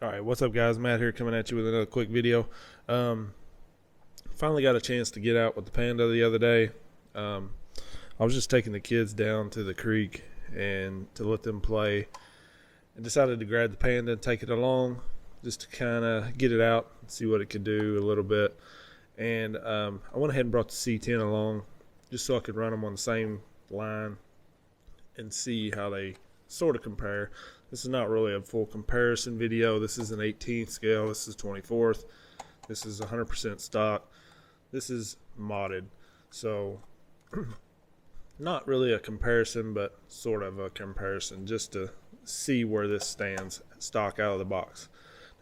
Alright, what's up guys? Matt here coming at you with another quick video. Finally got a chance to get out with the Panda the other day. I was just taking the kids down to the creek and to let them play, and decided to grab the Panda and take it along just to kind of get it out and see what it could do a little bit. And I went ahead and brought the C10 along just so I could run them on the same line and see how they sort of compare. This is not really a full comparison video. This is an 18th scale. This is 24th. This is 100% stock. This is modded. So not really a comparison, but sort of a comparison just to see where this stands stock out of the box.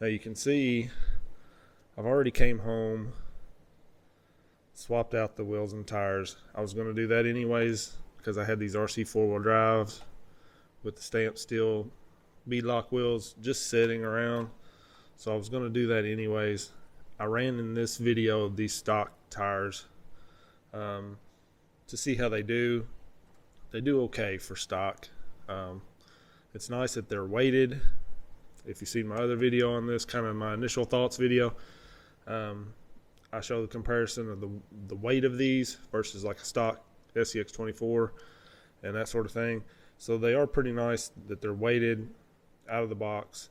Now you can see I've already came home, swapped out the wheels and tires. I was going to do that anyways because I had these RC four-wheel drives with the stamped steel beadlock wheels just sitting around, so I was going to do that anyways. I ran in this video these stock tires to see how they do. They do okay for stock. It's nice that they're weighted. If you've seen my other video on this, kind of my initial thoughts video, I show the comparison of the weight of these versus like a stock SCX24 and that sort of thing. So they are pretty nice that they're weighted out of the box.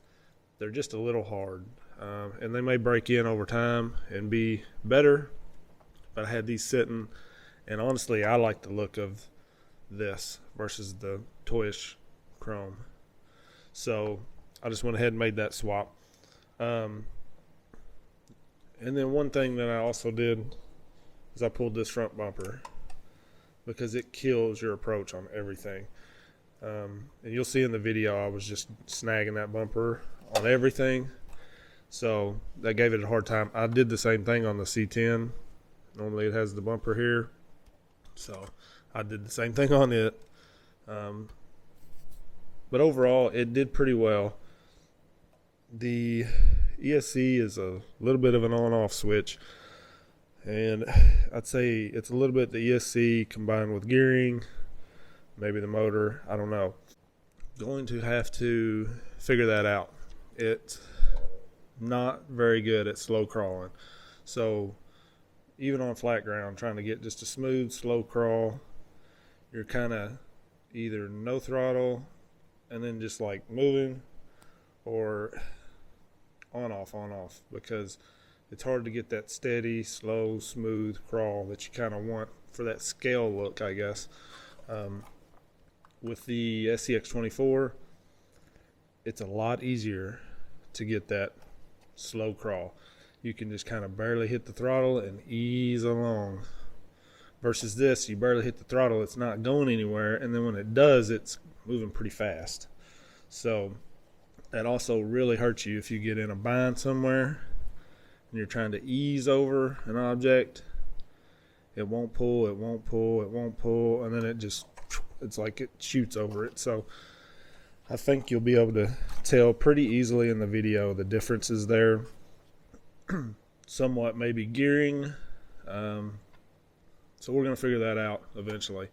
They're just a little hard, and they may break in over time and be better, but I had these sitting, and honestly I like the look of this versus the toyish chrome, so I just went ahead and made that swap. And then one thing that I also did is I pulled this front bumper because it kills your approach on everything. And you'll see in the video I was just snagging that bumper on everything, so that gave it a hard time. I did the same thing on the C10. Normally it has the bumper here, so I did the same thing on it. But overall it did pretty well. The ESC is a little bit of an on-off switch, and I'd say it's a little bit the ESC combined with gearing, maybe the motor, I don't know. Going to have to figure that out. It's not very good at slow crawling. So even on flat ground, trying to get just a smooth, slow crawl, you're kind of either no throttle and then just like moving, or on off, because it's hard to get that steady, slow, smooth crawl that you kind of want for that scale look, I guess. With the SCX24, it's a lot easier to get that slow crawl. You can just kind of barely hit the throttle and ease along. Versus this, you barely hit the throttle, it's not going anywhere, and then when it does, it's moving pretty fast. So that also really hurts you if you get in a bind somewhere and you're trying to ease over an object. It won't pull, and then it's like it shoots over it. So I think you'll be able to tell pretty easily in the video the differences there. Somewhat maybe gearing, so we're going to figure that out eventually.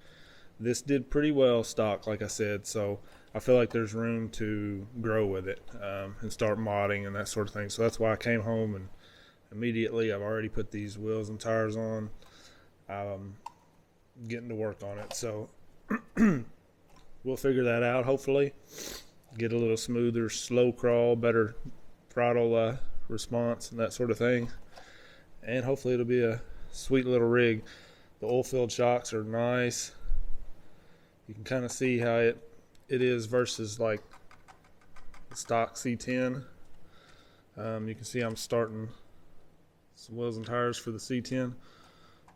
This did pretty well stock, like I said, so I feel like there's room to grow with it, and start modding and that sort of thing. So that's why I came home and immediately I've already put these wheels and tires on, getting to work on it. So we'll figure that out, hopefully get a little smoother slow crawl, better throttle response and that sort of thing, and hopefully it'll be a sweet little rig. The oil filled shocks are nice. You can kind of see how it is versus like the stock C10. You can see I'm starting some wheels and tires for the C10,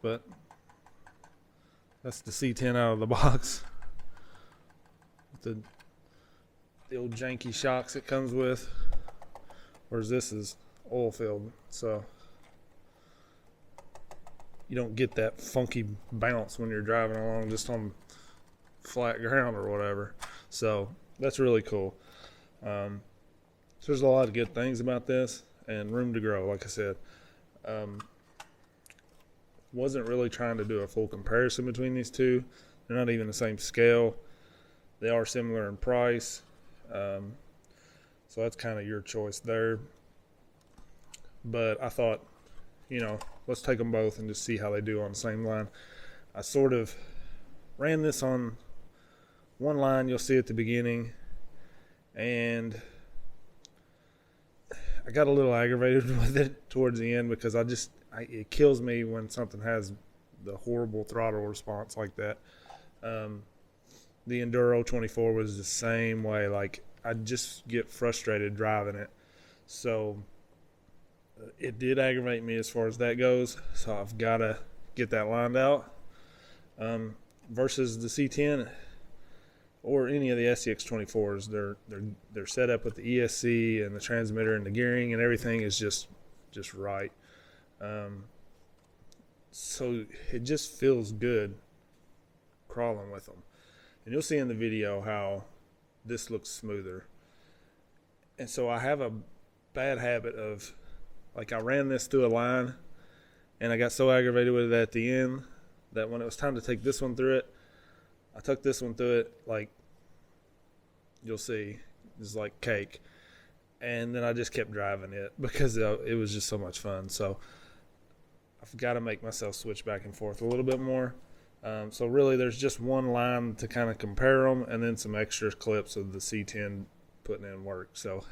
but that's the C10 out of the box. The old janky shocks it comes with, whereas this is oil filled, so you don't get that funky bounce when you're driving along just on flat ground or whatever. So that's really cool. So there's a lot of good things about this and room to grow, like I said. Wasn't really trying to do a full comparison between these two. They're not even the same scale. They are similar in price. So that's kind of your choice there. But I thought, you know, let's take them both and just see how they do on the same line. I sort of ran this on one line, you'll see at the beginning, and I got a little aggravated with it towards the end because it kills me when something has the horrible throttle response like that. The Enduro 24 was the same way. Like, I just get frustrated driving it. So it did aggravate me as far as that goes. So I've got to get that lined out. Versus the C10 or any of the SCX24s, they're set up with the ESC and the transmitter and the gearing and everything is just right. So it just feels good crawling with them. And you'll see in the video how this looks smoother. And so I have a bad habit of, like, I ran this through a line and I got so aggravated with it at the end that when it was time to take this one through it, I took this one through it, like, you'll see, it's like cake. And then I just kept driving it because it was just so much fun. So I've got to make myself switch back and forth a little bit more. So really there's just one line to kind of compare them and then some extra clips of the C10 putting in work. So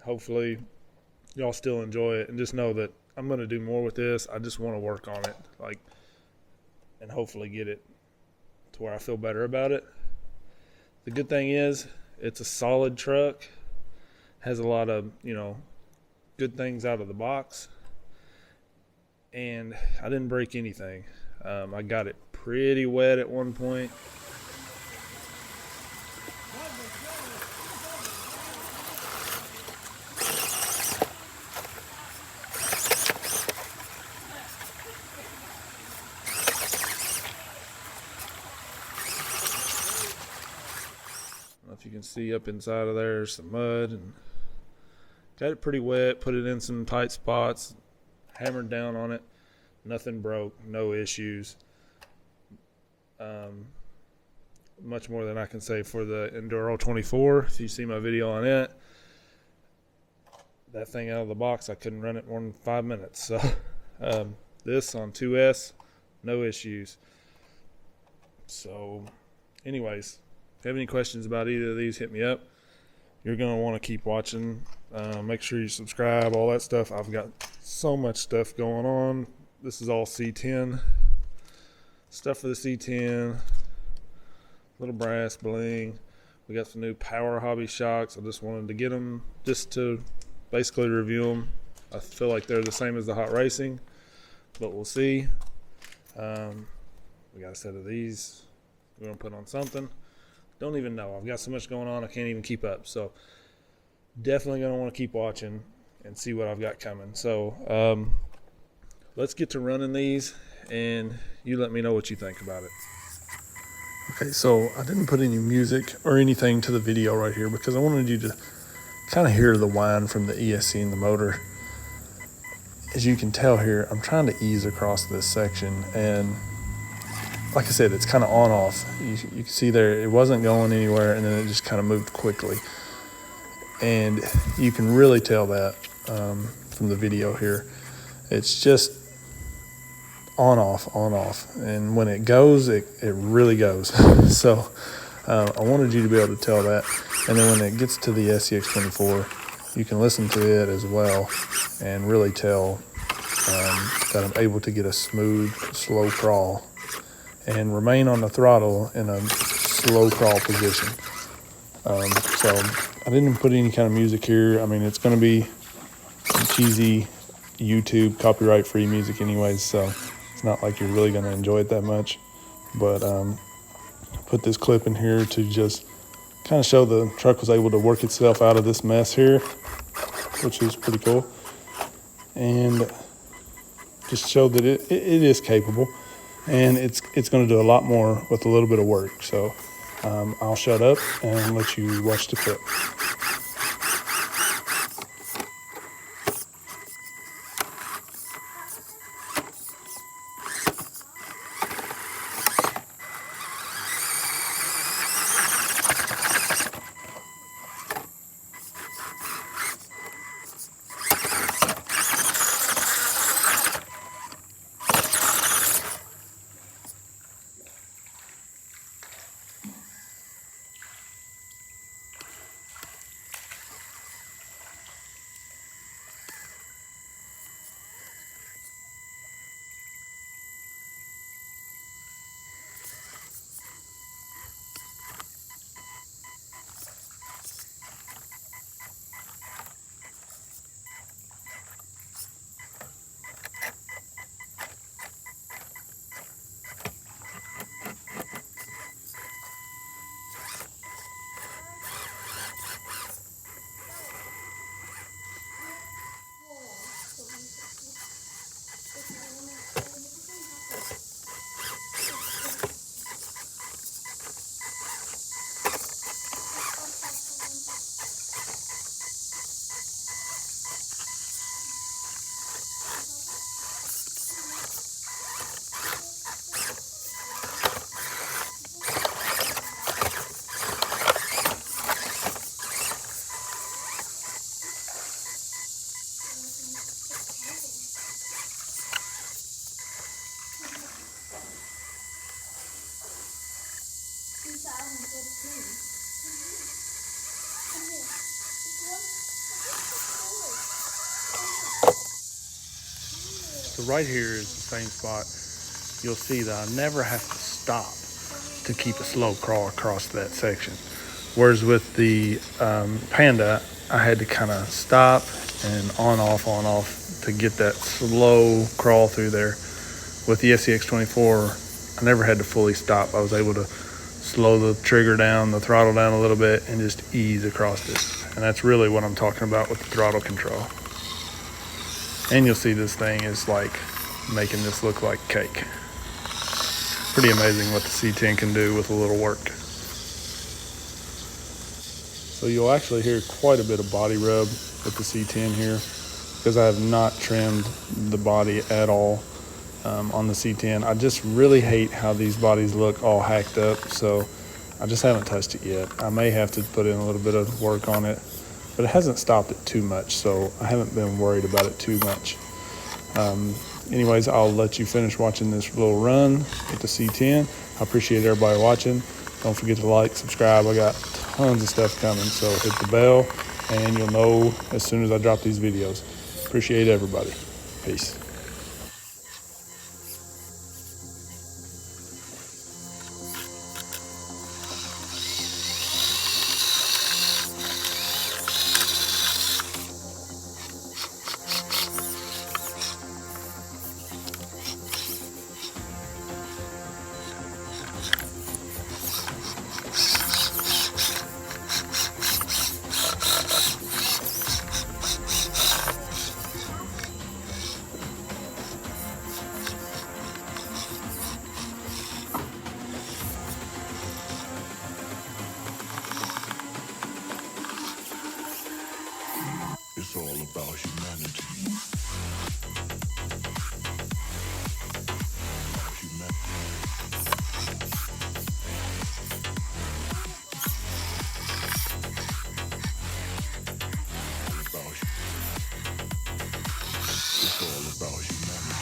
hopefully y'all still enjoy it, and just know that I'm going to do more with this. I just want to work on it, like, and hopefully get it to where I feel better about it. The good thing is it's a solid truck, has a lot of, you know, good things out of the box, and I didn't break anything. I got it pretty wet at one point. I don't know if you can see up inside of there, some mud, and got it pretty wet, put it in some tight spots, hammered down on it. Nothing broke, no issues. Much more than I can say for the Enduro 24. If you see my video on it, that thing out of the box, I couldn't run it more than 5 minutes. So this on 2S, no issues. So anyways, if you have any questions about either of these, hit me up. You're going to want to keep watching. Make sure you subscribe, all that stuff. I've got so much stuff going on. This is all C10 stuff for the C10. Little brass bling. We got some new Power Hobby shocks. I just wanted to get them just to basically review them. I feel like they're the same as the Hot Racing, but we'll see. We got a set of these we're going to put on something. Don't even know. I've got so much going on I can't even keep up. So definitely going to want to keep watching and see what I've got coming. So let's get to running these, and you let me know what you think about it. Okay, so I didn't put any music or anything to the video right here because I wanted you to kind of hear the whine from the ESC in the motor. As you can tell here, I'm trying to ease across this section, and like I said, it's kind of on off. You can see there it wasn't going anywhere, and then it just kind of moved quickly. And you can really tell that from the video here. It's just on off, and when it goes, it really goes. So I wanted you to be able to tell that. And then when it gets to the SCX24, you can listen to it as well and really tell that I'm able to get a smooth, slow crawl and remain on the throttle in a slow crawl position. So I didn't put any kind of music here. I mean, it's going to be some cheesy YouTube copyright free music anyways, so it's not like you're really going to enjoy it that much. But put this clip in here to just kind of show the truck was able to work itself out of this mess here, which is pretty cool, and just show that it is capable, and it's going to do a lot more with a little bit of work. So I'll shut up and let you watch the clip. So right here is the same spot. You'll see that I never have to stop to keep a slow crawl across that section. Whereas with the Panda, I had to kind of stop and on off to get that slow crawl through there. With the SCX24, I never had to fully stop. I was able to slow the trigger down, the throttle down a little bit, and just ease across it. And that's really what I'm talking about with the throttle control. And you'll see this thing is like making this look like cake. Pretty amazing what the C10 can do with a little work. So you'll actually hear quite a bit of body rub with the C10 here, because I have not trimmed the body at all on the C10. I just really hate how these bodies look all hacked up, so I just haven't touched it yet. I may have to put in a little bit of work on it, but it hasn't stopped it too much, so I haven't been worried about it too much. Anyways, I'll let you finish watching this little run with the C10. I appreciate everybody watching. Don't forget to like, subscribe. I got tons of stuff coming, so hit the bell and you'll know as soon as I drop these videos. Appreciate everybody. Peace. It's all about humanity. It's all about humanity.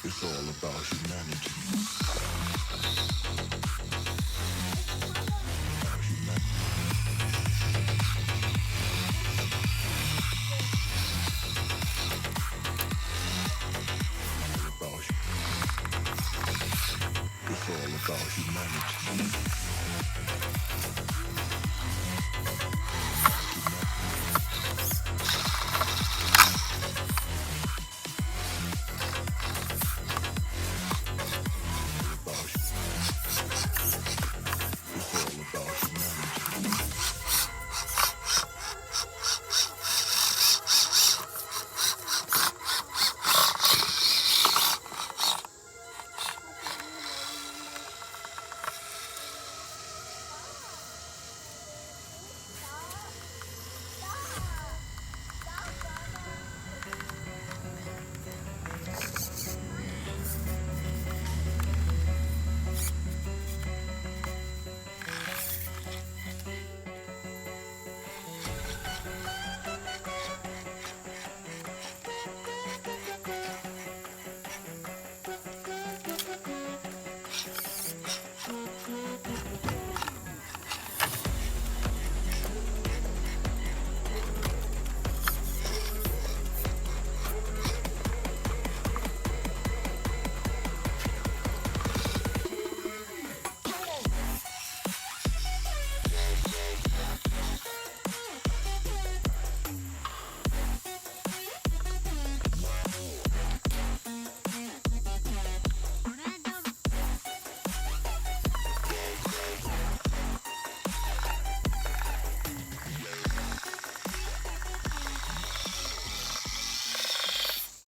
It's all about humanity. It's all about humanity.